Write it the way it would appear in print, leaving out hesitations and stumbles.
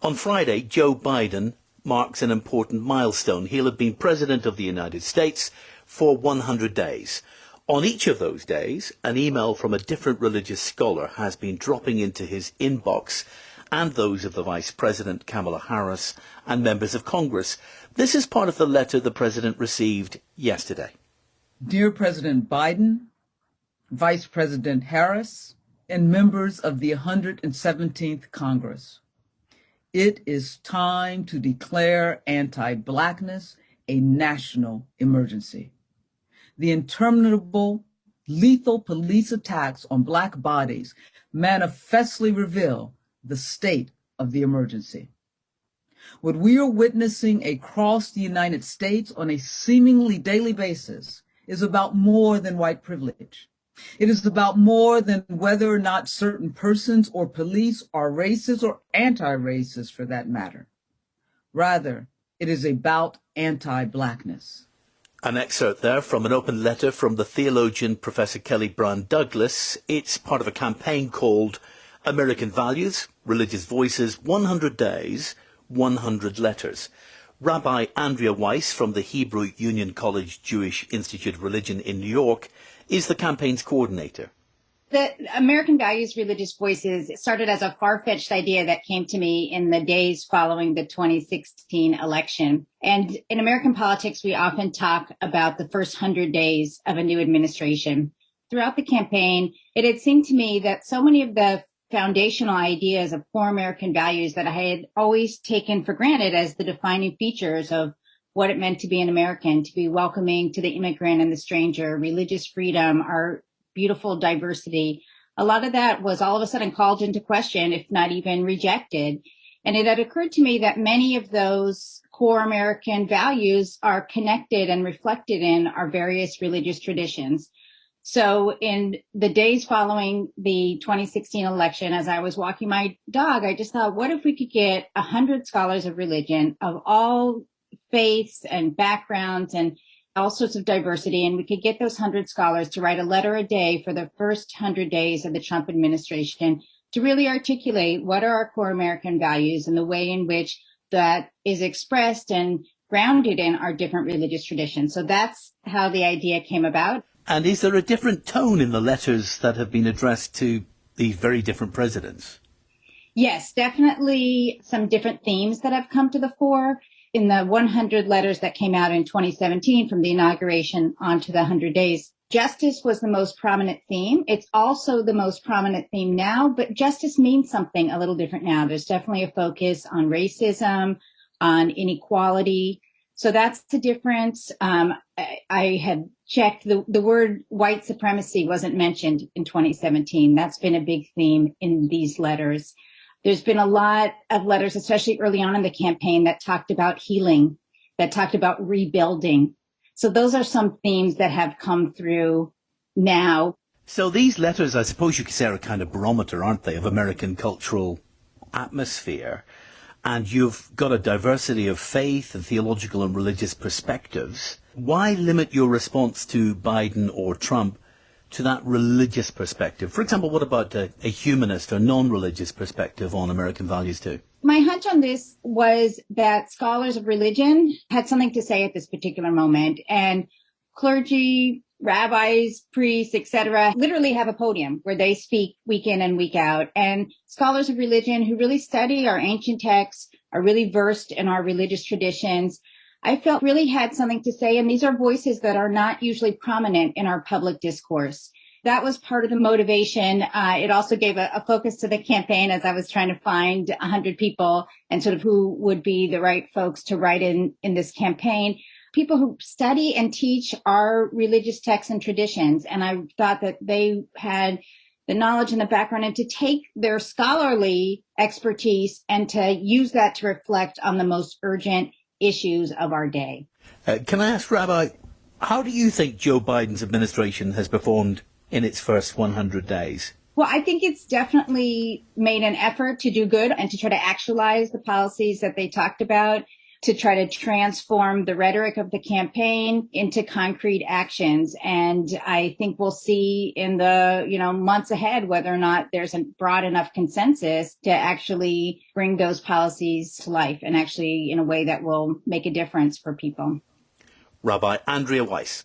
On Friday, Joe Biden marks an important milestone. He'll have been President of the United States for 100 days. On each of those days, an email from a different religious scholar has been dropping into his inbox, and those of the Vice President Kamala Harris and members of Congress. This is part of the letter the President received yesterday. Dear President Biden, Vice President Harris, and members of the 117th Congress, it is time to declare anti-Blackness a national emergency. The interminable, lethal police attacks on Black bodies manifestly reveal the state of the emergency. What we are witnessing across the United States on a seemingly daily basis is about more than white privilege. It is about more than whether or not certain persons or police are racist or anti-racist for that matter. Rather, it is about anti-Blackness. An excerpt there from an open letter from the theologian Professor Kelly Brown Douglas. It's part of a campaign called American Values, Religious Voices, 100 Days, 100 Letters. Rabbi Andrea Weiss from the Hebrew Union College Jewish Institute of Religion in New York is the campaign's coordinator. The American Values, Religious Voices started as a far-fetched idea that came to me in the days following the 2016 election. And in American politics, we often talk about the first 100 days of a new administration. Throughout the campaign, it had seemed to me that so many of the foundational ideas of core American values that I had always taken for granted as the defining features of what it meant to be an American, to be welcoming to the immigrant and the stranger, religious freedom, our beautiful diversity. A lot of that was all of a sudden called into question, if not even rejected. And it had occurred to me that many of those core American values are connected and reflected in our various religious traditions. So in the days following the 2016 election, as I was walking my dog, I just thought, what if we could get 100 scholars of religion of all faiths and backgrounds and all sorts of diversity, and we could get those 100 scholars to write a letter a day for the first 100 days of the Trump administration to really articulate what are our core American values and the way in which that is expressed and grounded in our different religious traditions. So that's how the idea came about. And is there a different tone in the letters that have been addressed to these very different presidents? Yes, definitely some different themes that have come to the fore. In the 100 letters that came out in 2017 from the inauguration on to the 100 days, justice was the most prominent theme. It's also the most prominent theme now, but justice means something a little different now. There's definitely a focus on racism, on inequality. So that's the difference. I had checked the word white supremacy wasn't mentioned in 2017. That's been a big theme in these letters. There's been a lot of letters, especially early on in the campaign, that talked about healing, that talked about rebuilding. So those are some themes that have come through now. So these letters, I suppose you could say, are a kind of barometer, aren't they, of American cultural atmosphere? And you've got a diversity of faith and theological and religious perspectives. Why limit your response to Biden or Trump to that religious perspective? For example, what about a humanist or non-religious perspective on American values too? My hunch on this was that scholars of religion had something to say at this particular moment, and clergy, rabbis, priests, etc., literally have a podium where they speak week in and week out. And scholars of religion who really study our ancient texts, are really versed in our religious traditions, I felt really had something to say. And these are voices that are not usually prominent in our public discourse. That was part of the motivation. It also gave a focus to the campaign as I was trying to find 100 people and sort of who would be the right folks to write in this campaign. People who study and teach our religious texts and traditions. And I thought that they had the knowledge and the background and to take their scholarly expertise and to use that to reflect on the most urgent issues of our day. Can I ask, Rabbi, how do you think Joe Biden's administration has performed in its first 100 days? Well, I think it's definitely made an effort to do good and to try to actualize the policies that they talked about. to try to transform the rhetoric of the campaign into concrete actions. And I think we'll see in the months ahead whether or not there's a broad enough consensus to actually bring those policies to life and actually in a way that will make a difference for people. Rabbi Andrea Weiss.